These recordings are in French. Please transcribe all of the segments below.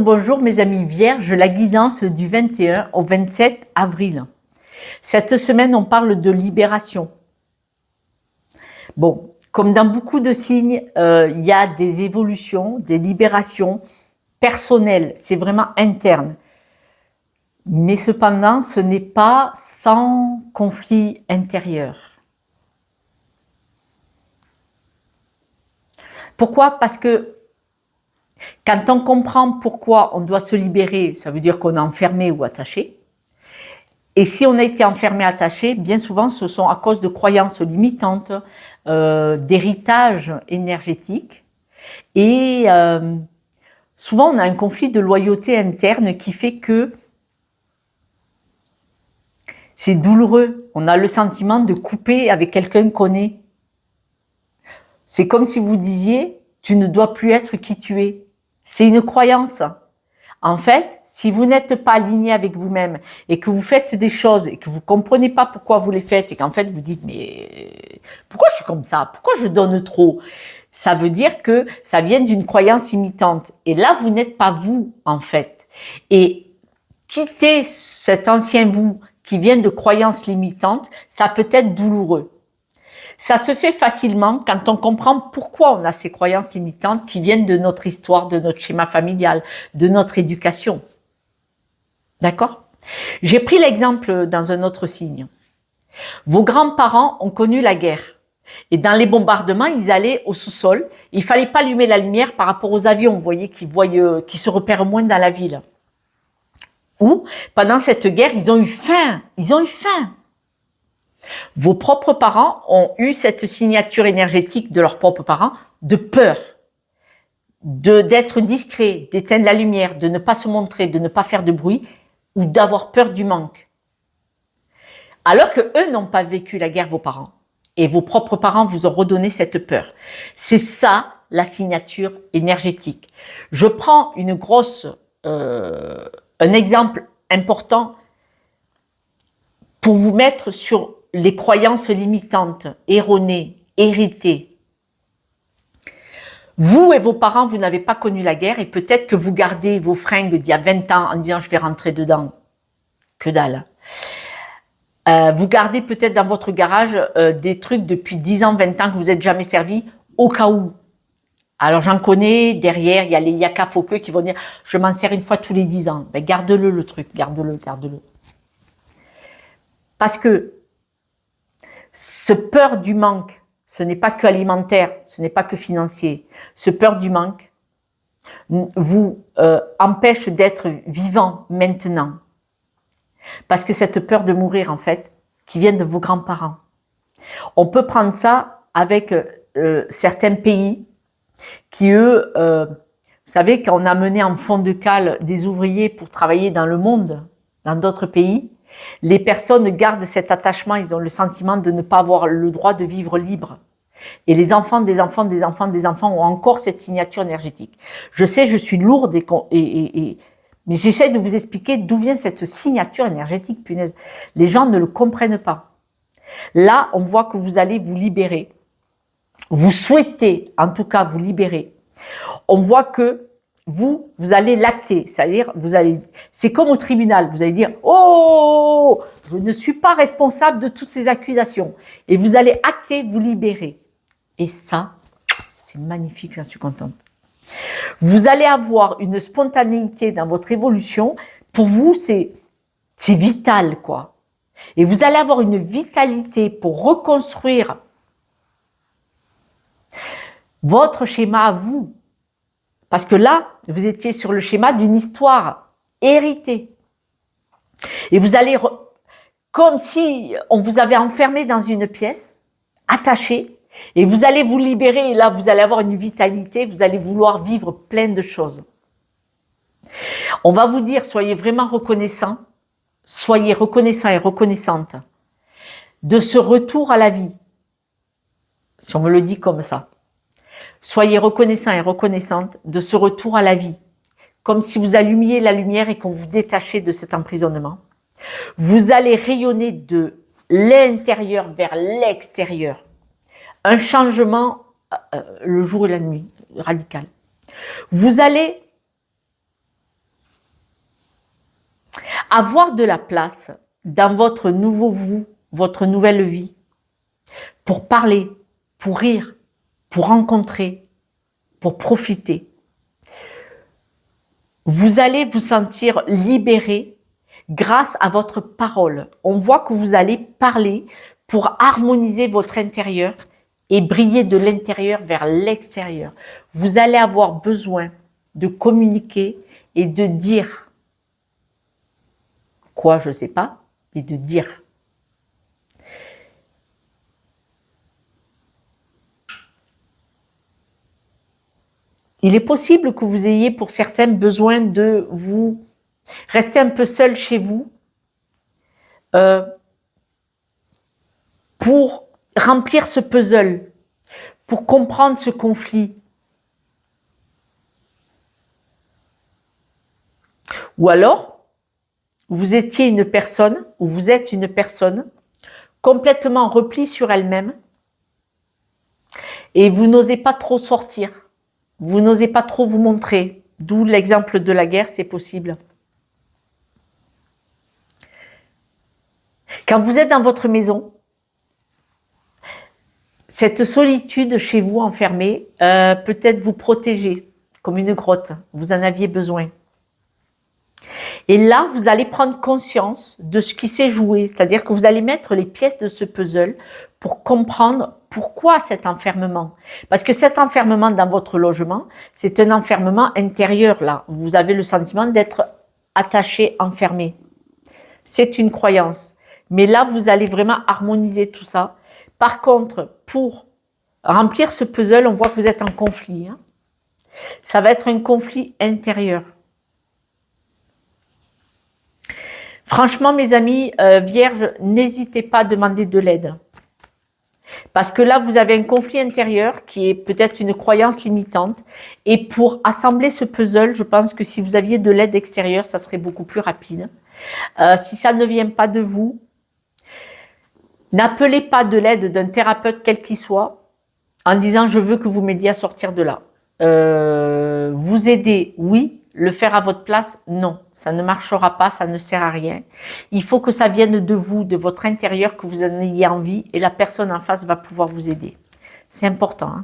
Bonjour mes amis vierges, la guidance du 21 au 27 avril. Cette semaine, on parle de libération. Bon, comme dans beaucoup de signes, il y a des évolutions, des libérations personnelles, c'est vraiment interne. Mais cependant, ce n'est pas sans conflit intérieur. Pourquoi? Parce que quand on comprend pourquoi on doit se libérer, ça veut dire qu'on est enfermé ou attaché. Et si on a été enfermé, attaché, bien souvent, ce sont à cause de croyances limitantes, d'héritage énergétique. Et souvent, on a un conflit de loyauté interne qui fait que c'est douloureux. On a le sentiment de couper avec quelqu'un qu'on est. C'est comme si vous disiez, tu ne dois plus être qui tu es. C'est une croyance. En fait, si vous n'êtes pas aligné avec vous-même et que vous faites des choses et que vous comprenez pas pourquoi vous les faites et qu'en fait vous dites mais pourquoi je suis comme ça? Pourquoi je donne trop? Ça veut dire que ça vient d'une croyance limitante. Et là, vous n'êtes pas vous en fait. Et quitter cet ancien vous qui vient de croyances limitantes, ça peut être douloureux. Ça se fait facilement quand on comprend pourquoi on a ces croyances limitantes qui viennent de notre histoire, de notre schéma familial, de notre éducation. D'accord? J'ai pris l'exemple dans un autre signe. Vos grands-parents ont connu la guerre. Et dans les bombardements, ils allaient au sous-sol. Il fallait pas allumer la lumière par rapport aux avions, vous voyez, qui se repèrent moins dans la ville. Ou, pendant cette guerre, ils ont eu faim. Ils ont eu faim. Vos propres parents ont eu cette signature énergétique de leurs propres parents de peur, d'être discret, d'éteindre la lumière, de ne pas se montrer, de ne pas faire de bruit ou d'avoir peur du manque. Alors que eux n'ont pas vécu la guerre, vos parents. Et vos propres parents vous ont redonné cette peur. C'est ça, la signature énergétique. Je prends un exemple important pour vous mettre sur les croyances limitantes, erronées, héritées. Vous et vos parents, vous n'avez pas connu la guerre et peut-être que vous gardez vos fringues d'il y a 20 ans en disant je vais rentrer dedans. Que dalle. Vous gardez peut-être dans votre garage des trucs depuis 10 ans, 20 ans que vous n'êtes jamais servi au cas où. Alors j'en connais, derrière il y a les yaka foqueux qui vont dire je m'en sers une fois tous les 10 ans. Ben, garde-le le truc, garde-le. Parce que ce peur du manque, ce n'est pas que alimentaire, ce n'est pas que financier. Ce peur du manque vous empêche d'être vivant maintenant. Parce que cette peur de mourir, en fait, qui vient de vos grands-parents. On peut prendre ça avec certains pays qui, eux, vous savez, quand on a mené en fond de cale des ouvriers pour travailler dans le monde, dans d'autres pays, les personnes gardent cet attachement, ils ont le sentiment de ne pas avoir le droit de vivre libre. Et les enfants des enfants des enfants des enfants ont encore cette signature énergétique. Je sais, je suis lourde mais j'essaie de vous expliquer d'où vient cette signature énergétique, punaise. Les gens ne le comprennent pas. Là, on voit que vous allez vous libérer. Vous souhaitez, en tout cas, vous libérer. On voit que vous allez l'acter, c'est-à-dire c'est comme au tribunal, vous allez dire « Oh, je ne suis pas responsable de toutes ces accusations » et vous allez acter, vous libérer. Et ça, c'est magnifique, j'en suis contente. Vous allez avoir une spontanéité dans votre évolution, pour vous, c'est vital, quoi. Et vous allez avoir une vitalité pour reconstruire votre schéma à vous. Parce que là, vous étiez sur le schéma d'une histoire héritée. Et vous allez, comme si on vous avait enfermé dans une pièce, attaché, et vous allez vous libérer, et là, vous allez avoir une vitalité, vous allez vouloir vivre plein de choses. On va vous dire, soyez vraiment reconnaissants, soyez reconnaissants et reconnaissantes de ce retour à la vie, si on me le dit comme ça. Soyez reconnaissants et reconnaissantes de ce retour à la vie, comme si vous allumiez la lumière et qu'on vous détachait de cet emprisonnement. Vous allez rayonner de l'intérieur vers l'extérieur. Un changement le jour et la nuit, radical. Vous allez Avoir de la place dans votre nouveau vous, votre nouvelle vie, pour parler, pour rire, pour rencontrer, pour profiter. Vous allez vous sentir libéré grâce à votre parole. On voit que vous allez parler pour harmoniser votre intérieur et briller de l'intérieur vers l'extérieur. Vous allez avoir besoin de communiquer et de dire quoi, je ne sais pas, mais de dire. Il est possible que vous ayez pour certains besoin de vous rester un peu seul chez vous pour remplir ce puzzle, pour comprendre ce conflit. Ou alors, vous étiez une personne, ou vous êtes une personne complètement replie sur elle-même et vous n'osez pas trop sortir, vous n'osez pas trop vous montrer, d'où l'exemple de la guerre, c'est possible. Quand vous êtes dans votre maison, cette solitude chez vous enfermée peut-être vous protéger comme une grotte, vous en aviez besoin. Et là, vous allez prendre conscience de ce qui s'est joué, c'est-à-dire que vous allez mettre les pièces de ce puzzle pour comprendre pourquoi cet enfermement. Parce que cet enfermement dans votre logement, c'est un enfermement intérieur là. Vous avez le sentiment d'être attaché, enfermé. C'est une croyance. Mais là, vous allez vraiment harmoniser tout ça. Par contre, pour remplir ce puzzle, on voit que vous êtes en conflit. Hein. Ça va être un conflit intérieur. Franchement, mes amis vierges, n'hésitez pas à demander de l'aide. Parce que là, vous avez un conflit intérieur qui est peut-être une croyance limitante. Et pour assembler ce puzzle, je pense que si vous aviez de l'aide extérieure, ça serait beaucoup plus rapide. Si ça ne vient pas de vous, n'appelez pas de l'aide d'un thérapeute quel qu'il soit en disant « je veux que vous m'aidiez à sortir de là ». Vous aider, oui. Le faire à votre place, non. Ça ne marchera pas, ça ne sert à rien. Il faut que ça vienne de vous, de votre intérieur, que vous en ayez envie et la personne en face va pouvoir vous aider. C'est important.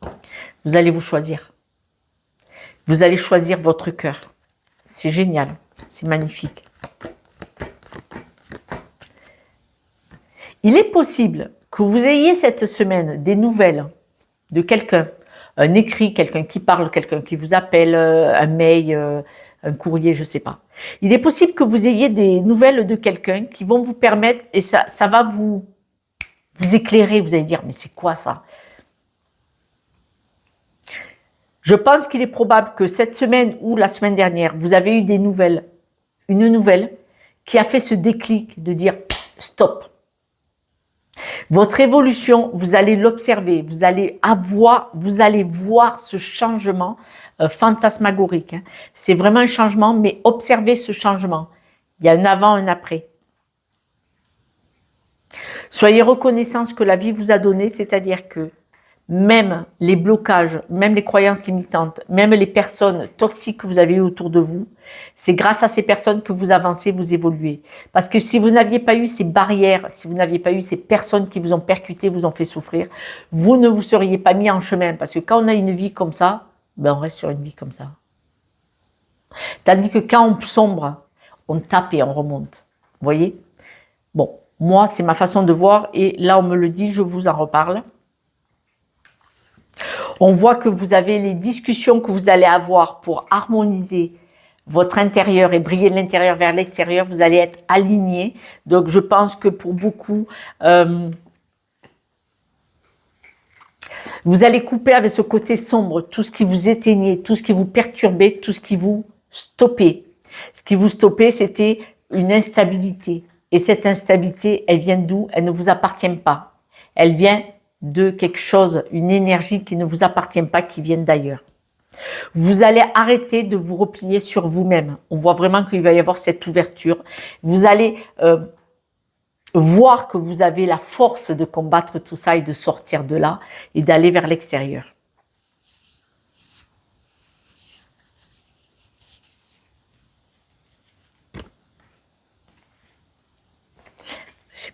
Hein. Vous allez vous choisir. Vous allez choisir votre cœur. C'est génial. C'est magnifique. Il est possible que vous ayez cette semaine des nouvelles de quelqu'un, un écrit, quelqu'un qui parle, quelqu'un qui vous appelle, un mail, un courrier, je ne sais pas. Il est possible que vous ayez des nouvelles de quelqu'un qui vont vous permettre, et ça va vous éclairer, vous allez dire, mais c'est quoi ça? Je pense qu'il est probable que cette semaine ou la semaine dernière, vous avez eu des nouvelles, une nouvelle qui a fait ce déclic de dire stop. Votre évolution, vous allez l'observer, vous allez voir ce changement fantasmagorique. Hein. C'est vraiment un changement, mais observez ce changement. Il y a un avant, un après. Soyez reconnaissants ce que la vie vous a donné, c'est-à-dire que même les blocages, même les croyances limitantes, même les personnes toxiques que vous avez eues autour de vous, c'est grâce à ces personnes que vous avancez, vous évoluez. Parce que si vous n'aviez pas eu ces barrières, si vous n'aviez pas eu ces personnes qui vous ont percuté, vous ont fait souffrir, vous ne vous seriez pas mis en chemin. Parce que quand on a une vie comme ça, ben on reste sur une vie comme ça. Tandis que quand on sombre, on tape et on remonte. Vous voyez? Bon, moi, c'est ma façon de voir et là, on me le dit, je vous en reparle. On voit que vous avez les discussions que vous allez avoir pour harmoniser votre intérieur et briller de l'intérieur vers l'extérieur. Vous allez être aligné. Donc, je pense que pour beaucoup, vous allez couper avec ce côté sombre tout ce qui vous éteignait, tout ce qui vous perturbait, tout ce qui vous stoppait. Ce qui vous stoppait, c'était une instabilité. Et cette instabilité, elle vient d'où? Elle ne vous appartient pas. Elle vient de quelque chose, une énergie qui ne vous appartient pas, qui vient d'ailleurs. Vous allez arrêter de vous replier sur vous-même. On voit vraiment qu'il va y avoir cette ouverture. Vous allez voir que vous avez la force de combattre tout ça et de sortir de là et d'aller vers l'extérieur.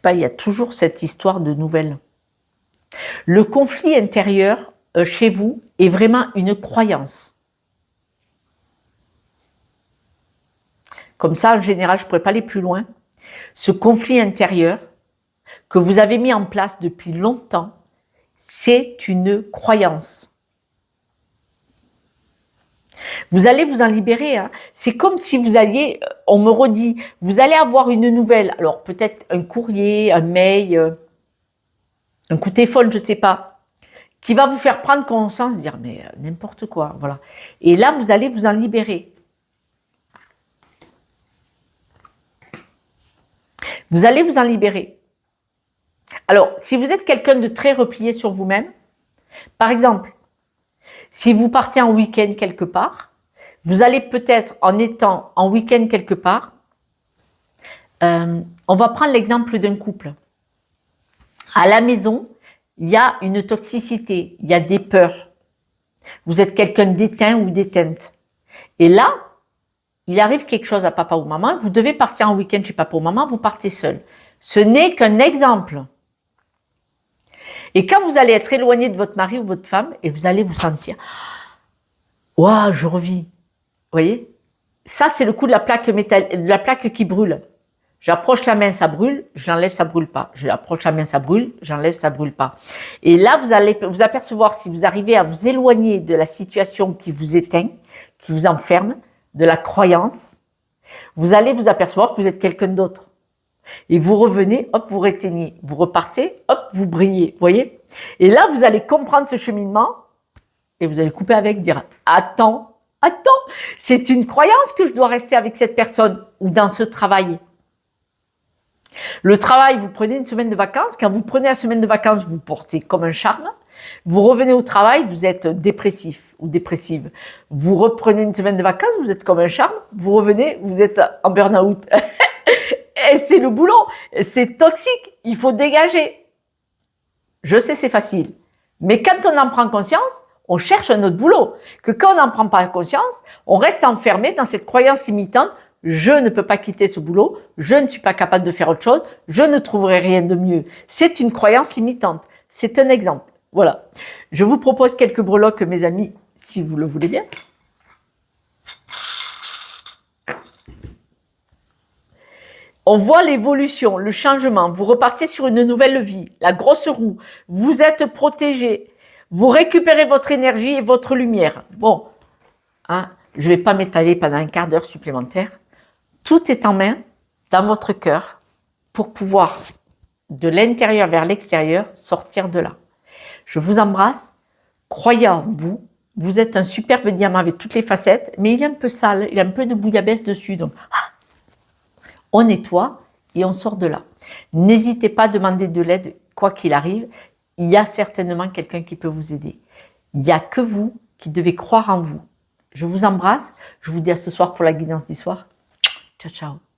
pas, il y a toujours cette histoire de nouvelles. Le conflit intérieur chez vous est vraiment une croyance. Comme ça, en général, je ne pourrais pas aller plus loin. Ce conflit intérieur que vous avez mis en place depuis longtemps, c'est une croyance. Vous allez vous en libérer. Hein. C'est comme si vous alliez, on me redit, vous allez avoir une nouvelle. Alors peut-être un courrier, un mail, un coup de téléphone, je ne sais pas, qui va vous faire prendre conscience, dire mais n'importe quoi. Voilà. Et là, vous allez vous en libérer. Vous allez vous en libérer. Alors, si vous êtes quelqu'un de très replié sur vous-même, par exemple, si vous partez en week-end quelque part, vous allez peut-être, en étant en week-end quelque part, on va prendre l'exemple d'un couple. À la maison, il y a une toxicité, il y a des peurs. Vous êtes quelqu'un d'éteint ou d'éteinte. Et là, il arrive quelque chose à papa ou maman, vous devez partir en week-end chez papa ou maman, vous partez seul. Ce n'est qu'un exemple. Et quand vous allez être éloigné de votre mari ou votre femme, et vous allez vous sentir « Waouh, je revis !» Vous voyez? Ça, c'est le coup de la plaque qui brûle. J'approche la main, ça brûle, je l'enlève, ça brûle pas. Je l'approche la main, ça brûle, j'enlève, ça brûle pas. Et là, vous allez vous apercevoir, si vous arrivez à vous éloigner de la situation qui vous éteint, qui vous enferme, de la croyance, vous allez vous apercevoir que vous êtes quelqu'un d'autre. Et vous revenez, hop, vous réteignez. Vous repartez, hop, vous brillez. Vous voyez? Et là, vous allez comprendre ce cheminement et vous allez couper avec, dire « Attends, c'est une croyance que je dois rester avec cette personne ou dans ce travail. » Le travail, vous prenez une semaine de vacances. Quand vous prenez la semaine de vacances, vous portez comme un charme. Vous revenez au travail, vous êtes dépressif ou dépressive. Vous reprenez une semaine de vacances, vous êtes comme un charme. Vous revenez, vous êtes en burn-out. Et c'est le boulot. C'est toxique. Il faut dégager. Je sais, c'est facile. Mais quand on en prend conscience, on cherche un autre boulot. Que quand on n'en prend pas conscience, on reste enfermé dans cette croyance limitante. Je ne peux pas quitter ce boulot. Je ne suis pas capable de faire autre chose. Je ne trouverai rien de mieux. C'est une croyance limitante. C'est un exemple. Voilà. Je vous propose quelques breloques, mes amis, si vous le voulez bien. On voit l'évolution, le changement. Vous repartez sur une nouvelle vie. La grosse roue. Vous êtes protégé. Vous récupérez votre énergie et votre lumière. Bon, hein, je ne vais pas m'étaler pendant un quart d'heure supplémentaire. Tout est en main, dans votre cœur, pour pouvoir, de l'intérieur vers l'extérieur, sortir de là. Je vous embrasse. Croyez en vous. Vous êtes un superbe diamant avec toutes les facettes, mais il est un peu sale, il a un peu de bouillabaisse dessus. Donc, on nettoie et on sort de là. N'hésitez pas à demander de l'aide, quoi qu'il arrive. Il y a certainement quelqu'un qui peut vous aider. Il n'y a que vous qui devez croire en vous. Je vous embrasse. Je vous dis à ce soir pour la guidance du soir. Ciao, ciao.